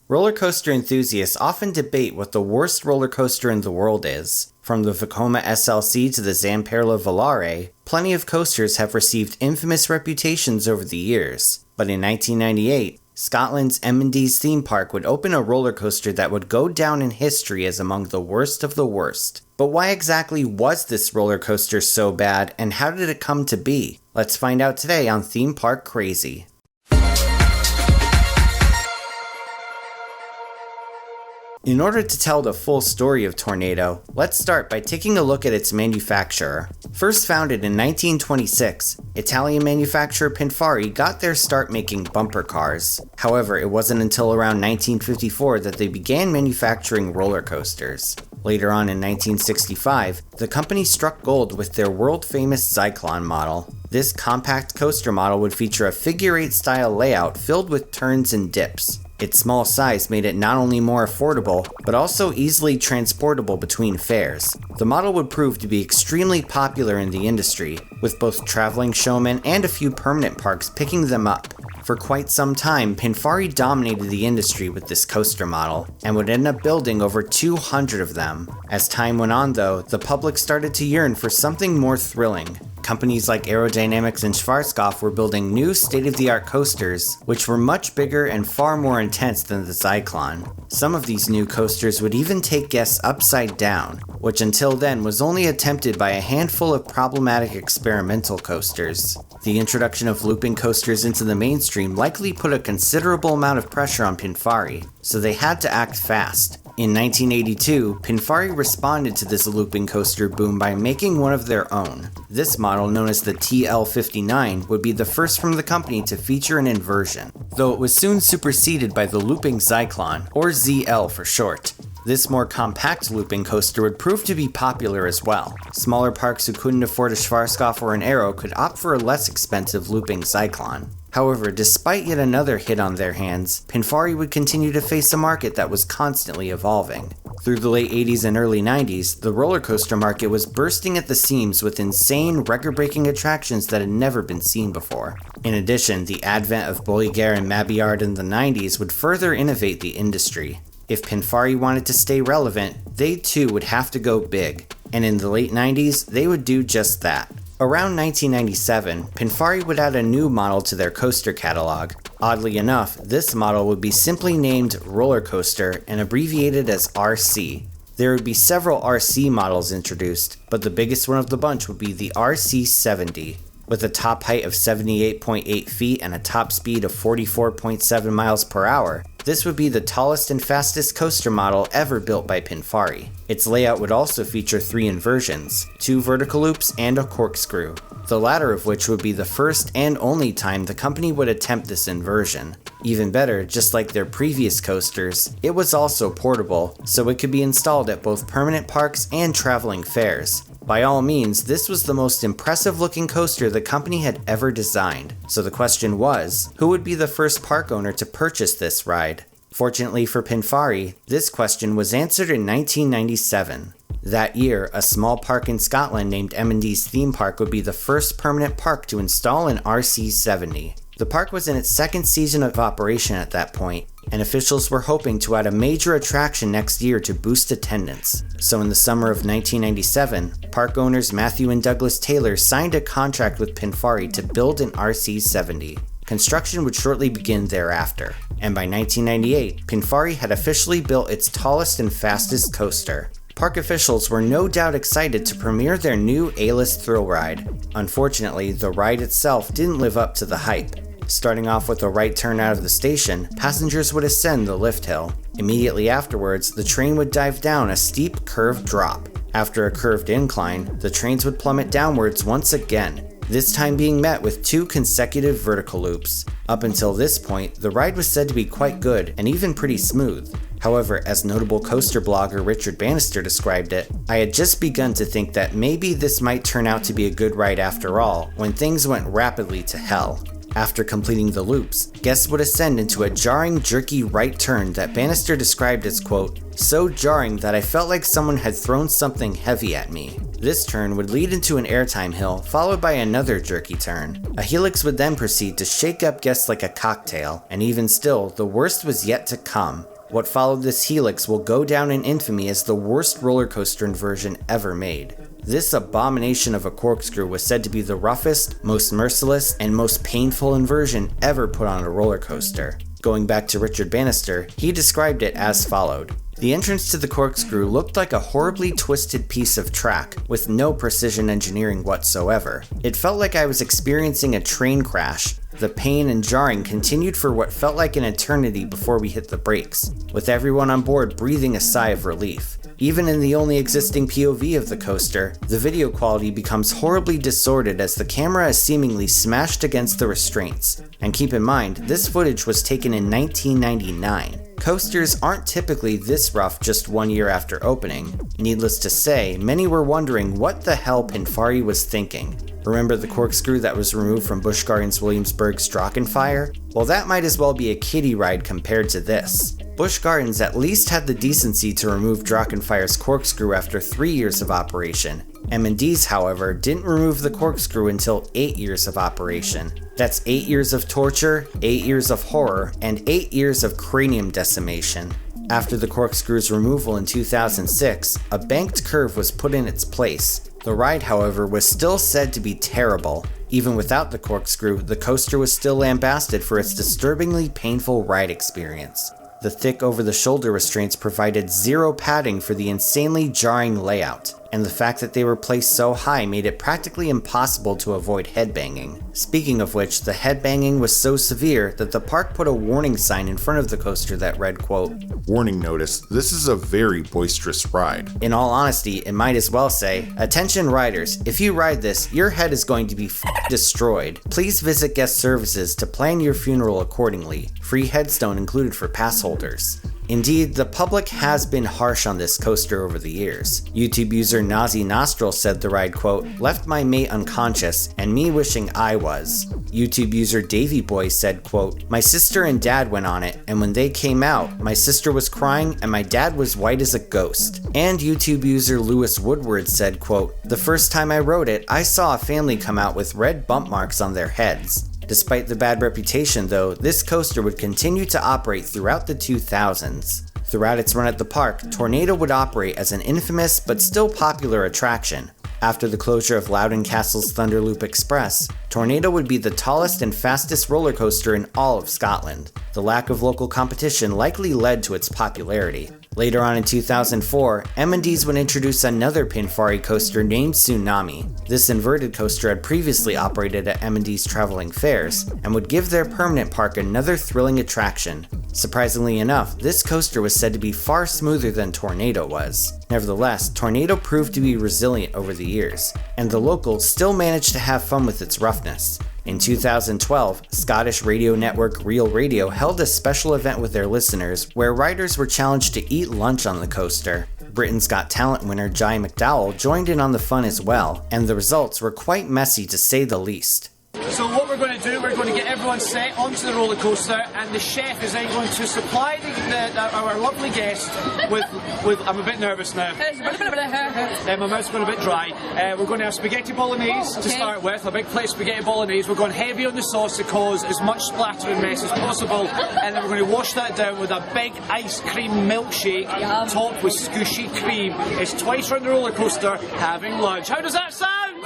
Roller coaster enthusiasts often debate what the worst roller coaster in the world is. From the Vekoma SLC to the Zamperla Volare, plenty of coasters have received infamous reputations over the years. But in 1998, Scotland's M&D's theme park would open a roller coaster that would go down in history as among the worst of the worst. But why exactly was this roller coaster so bad, and how did it come to be? Let's find out today on Theme Park Crazy. In order to tell the full story of Tornado, let's start by taking a look at its manufacturer. First founded in 1926, Italian manufacturer Pinfari got their start making bumper cars. However, it wasn't until around 1954 that they began manufacturing roller coasters. Later on in 1965, the company struck gold with their world-famous Zyklon model. This compact coaster model would feature a figure-8 style layout filled with turns and dips. Its small size made it not only more affordable, but also easily transportable between fairs. The model would prove to be extremely popular in the industry, with both traveling showmen and a few permanent parks picking them up. For quite some time, Pinfari dominated the industry with this coaster model, and would end up building over 200 of them. As time went on though, the public started to yearn for something more thrilling. Companies like Aerodynamics and Schwarzkopf were building new state-of-the-art coasters, which were much bigger and far more intense than the Zyklon. Some of these new coasters would even take guests upside down, which until then was only attempted by a handful of problematic experimental coasters. The introduction of looping coasters into the mainstream likely put a considerable amount of pressure on Pinfari, so they had to act fast. In 1982, Pinfari responded to this looping coaster boom by making one of their own. This model, known as the TL59, would be the first from the company to feature an inversion, though it was soon superseded by the looping Zyklon, or ZL for short. This more compact looping coaster would prove to be popular as well. Smaller parks who couldn't afford a Schwarzkopf or an Aero could opt for a less expensive looping Zyklon. However, despite yet another hit on their hands, Pinfari would continue to face a market that was constantly evolving. Through the late 80s and early 90s, the roller coaster market was bursting at the seams with insane, record-breaking attractions that had never been seen before. In addition, the advent of Bolliger and Mabillard in the 90s would further innovate the industry. If Pinfari wanted to stay relevant, they too would have to go big, and in the late 90s, they would do just that. Around 1997, Pinfari would add a new model to their coaster catalog. Oddly enough, this model would be simply named Roller Coaster and abbreviated as RC. There would be several RC models introduced, but the biggest one of the bunch would be the RC70. With a top height of 78.8 feet and a top speed of 44.7 miles per hour, this would be the tallest and fastest coaster model ever built by Pinfari. Its layout would also feature 3 inversions, 2 vertical loops and a corkscrew, the latter of which would be the first and only time the company would attempt this inversion. Even better, just like their previous coasters, it was also portable, so it could be installed at both permanent parks and traveling fairs. By all means, this was the most impressive looking coaster the company had ever designed. So the question was, who would be the first park owner to purchase this ride? Fortunately for Pinfari, this question was answered in 1997. That year, a small park in Scotland named M&D's Theme Park would be the first permanent park to install an RC70. The park was in its second season of operation at that point, and officials were hoping to add a major attraction next year to boost attendance. So in the summer of 1997, park owners Matthew and Douglas Taylor signed a contract with Pinfari to build an RC70. Construction would shortly begin thereafter, and by 1998, Pinfari had officially built its tallest and fastest coaster. Park officials were no doubt excited to premiere their new A-list thrill ride. Unfortunately, the ride itself didn't live up to the hype. Starting off with a right turn out of the station, passengers would ascend the lift hill. Immediately afterwards, the train would dive down a steep curved drop. After a curved incline, the trains would plummet downwards once again, this time being met with 2 consecutive vertical loops. Up until this point, the ride was said to be quite good and even pretty smooth. However, as notable coaster blogger Richard Bannister described it, I had just begun to think that maybe this might turn out to be a good ride after all, when things went rapidly to hell. After completing the loops, guests would ascend into a jarring, jerky right turn that Bannister described as, quote, so jarring that I felt like someone had thrown something heavy at me. This turn would lead into an airtime hill, followed by another jerky turn. A helix would then proceed to shake up guests like a cocktail, and even still, the worst was yet to come. What followed this helix will go down in infamy as the worst roller coaster inversion ever made. This abomination of a corkscrew was said to be the roughest, most merciless, and most painful inversion ever put on a roller coaster. Going back to Richard Bannister, he described it as followed. The entrance to the corkscrew looked like a horribly twisted piece of track, with no precision engineering whatsoever. It felt like I was experiencing a train crash. The pain and jarring continued for what felt like an eternity before we hit the brakes, with everyone on board breathing a sigh of relief. Even in the only existing POV of the coaster, the video quality becomes horribly distorted as the camera is seemingly smashed against the restraints. And keep in mind, this footage was taken in 1999. Coasters aren't typically this rough just 1 year after opening. Needless to say, many were wondering what the hell Pinfari was thinking. Remember the corkscrew that was removed from Busch Gardens Williamsburg's Drachenfire? Well, that might as well be a kiddie ride compared to this. Busch Gardens at least had the decency to remove Drachenfire's corkscrew after 3 years of operation. M&D's, however, didn't remove the corkscrew until 8 years of operation. That's 8 years of torture, 8 years of horror, and 8 years of cranium decimation. After the corkscrew's removal in 2006, a banked curve was put in its place. The ride, however, was still said to be terrible. Even without the corkscrew, the coaster was still lambasted for its disturbingly painful ride experience. The thick over-the-shoulder restraints provided zero padding for the insanely jarring layout, and the fact that they were placed so high made it practically impossible to avoid headbanging. Speaking of which, the headbanging was so severe that the park put a warning sign in front of the coaster that read, quote, "Warning notice, this is a very boisterous ride." In all honesty, it might as well say, "Attention riders, if you ride this, your head is going to be destroyed. Please visit guest services to plan your funeral accordingly. Free headstone included for pass holders." Indeed, the public has been harsh on this coaster over the years. YouTube user Nazi Nostril said the ride, quote, "left my mate unconscious and me wishing I was." YouTube user Davey Boy said, quote, "My sister and dad went on it, and when they came out, my sister was crying and my dad was white as a ghost." And YouTube user Lewis Woodward said, quote, "The first time I rode it, I saw a family come out with red bump marks on their heads." Despite the bad reputation though, this coaster would continue to operate throughout the 2000s. Throughout its run at the park, Tornado would operate as an infamous but still popular attraction. After the closure of Loudon Castle's Thunderloop Express, Tornado would be the tallest and fastest roller coaster in all of Scotland. The lack of local competition likely led to its popularity. Later on in 2004, M&D's would introduce another Pinfari coaster named Tsunami. This inverted coaster had previously operated at M&D's traveling fairs, and would give their permanent park another thrilling attraction. Surprisingly enough, this coaster was said to be far smoother than Tornado was. Nevertheless, Tornado proved to be resilient over the years, and the locals still managed to have fun with its roughness. In 2012, Scottish radio network Real Radio held a special event with their listeners where riders were challenged to eat lunch on the coaster. Britain's Got Talent winner Jai McDowell joined in on the fun as well, and the results were quite messy to say the least. So what we're going to do, we're going to get everyone set onto the roller coaster, and the chef is then going to supply our lovely guest with. I'm a bit nervous now. My mouth's going a bit dry. We're going to have spaghetti bolognese to start with, a big plate of spaghetti bolognese. We're going heavy on the sauce to cause as much splatter and mess as possible, and then we're going to wash that down with a big ice cream milkshake topped with squishy cream. It's twice around the roller coaster having lunch. How does that sound?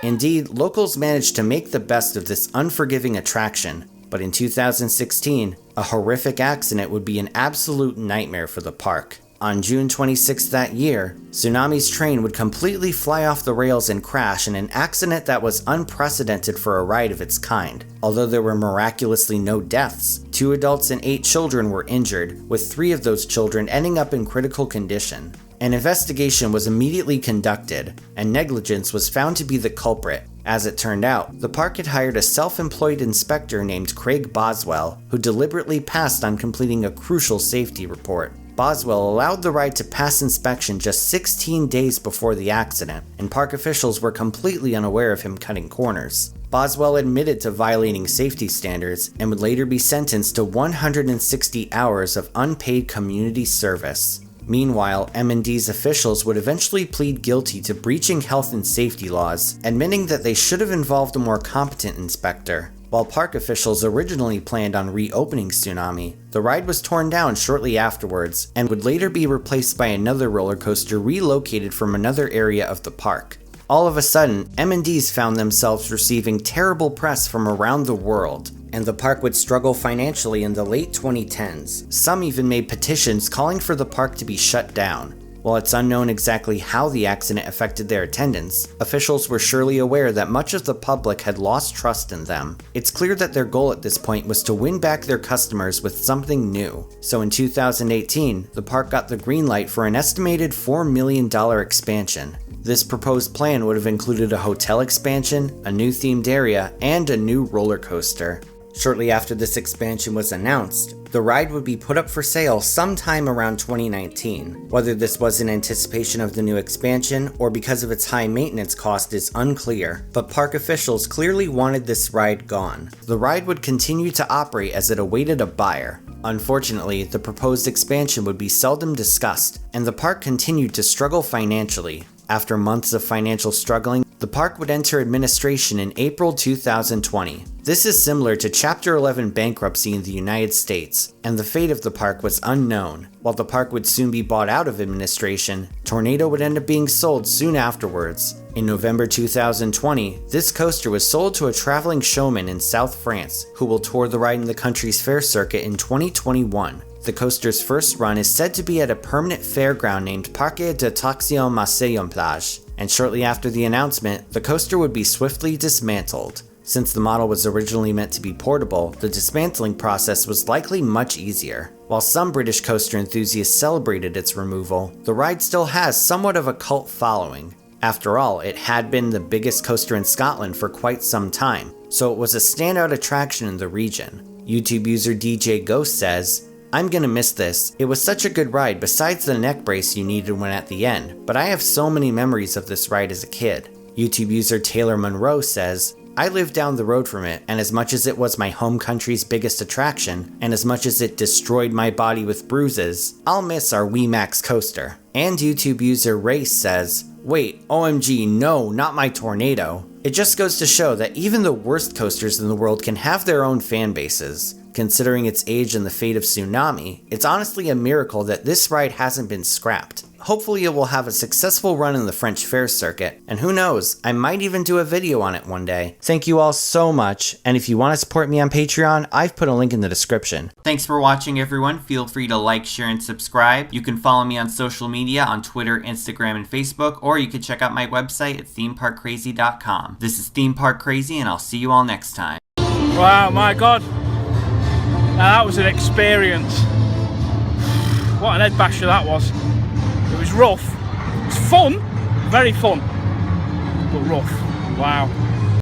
Indeed, locals managed to make the best of this unforgiving attraction, but in 2016, a horrific accident would be an absolute nightmare for the park. On June 26 that year, Tsunami's train would completely fly off the rails and crash in an accident that was unprecedented for a ride of its kind. Although there were miraculously no deaths, 2 adults and 8 children were injured, with 3 of those children ending up in critical condition. An investigation was immediately conducted, and negligence was found to be the culprit. As it turned out, the park had hired a self-employed inspector named Craig Boswell, who deliberately passed on completing a crucial safety report. Boswell allowed the ride to pass inspection just 16 days before the accident, and park officials were completely unaware of him cutting corners. Boswell admitted to violating safety standards and would later be sentenced to 160 hours of unpaid community service. Meanwhile, M&D's officials would eventually plead guilty to breaching health and safety laws, admitting that they should have involved a more competent inspector. While park officials originally planned on reopening Tsunami, the ride was torn down shortly afterwards and would later be replaced by another roller coaster relocated from another area of the park. All of a sudden, M&Ds found themselves receiving terrible press from around the world, and the park would struggle financially in the late 2010s. Some even made petitions calling for the park to be shut down. While it's unknown exactly how the accident affected their attendance, officials were surely aware that much of the public had lost trust in them. It's clear that their goal at this point was to win back their customers with something new. So in 2018, the park got the green light for an estimated $4 million expansion. This proposed plan would have included a hotel expansion, a new themed area, and a new roller coaster. Shortly after this expansion was announced, the ride would be put up for sale sometime around 2019. Whether this was in anticipation of the new expansion or because of its high maintenance cost is unclear, but park officials clearly wanted this ride gone. The ride would continue to operate as it awaited a buyer. Unfortunately, the proposed expansion would be seldom discussed, and the park continued to struggle financially. After months of financial struggling, the park would enter administration in April 2020. This is similar to Chapter 11 bankruptcy in the United States, and the fate of the park was unknown. While the park would soon be bought out of administration, Tornado would end up being sold soon afterwards. In November 2020, this coaster was sold to a traveling showman in South France, who will tour the ride in the country's fair circuit in 2021. The coaster's first run is said to be at a permanent fairground named Parc d'Attraction Marseille-en-Plage, and shortly after the announcement, the coaster would be swiftly dismantled. Since the model was originally meant to be portable, the dismantling process was likely much easier. While some British coaster enthusiasts celebrated its removal, the ride still has somewhat of a cult following. After all, it had been the biggest coaster in Scotland for quite some time, so it was a standout attraction in the region. YouTube user DJ Ghost says, "I'm gonna miss this. It was such a good ride besides the neck brace you needed when at the end, but I have so many memories of this ride as a kid." YouTube user Taylor Monroe says, "I lived down the road from it, and as much as it was my home country's biggest attraction, and as much as it destroyed my body with bruises, I'll miss our WeMax coaster." And YouTube user Race says, "Wait, OMG, no, not my Tornado." It just goes to show that even the worst coasters in the world can have their own fan bases. Considering its age and the fate of Tsunami, it's honestly a miracle that this ride hasn't been scrapped. Hopefully it will have a successful run in the French fair circuit, and who knows, I might even do a video on it one day. Thank you all so much, and if you want to support me on Patreon, I've put a link in the description. Thanks for watching everyone, feel free to like, share, and subscribe. You can follow me on social media on Twitter, Instagram, and Facebook, or you can check out my website at themeparkcrazy.com. This is Theme Park Crazy, and I'll see you all next time. Wow, my God. Now that was an experience. What an head basher that was. It was rough. It was fun, very fun, but rough. Wow.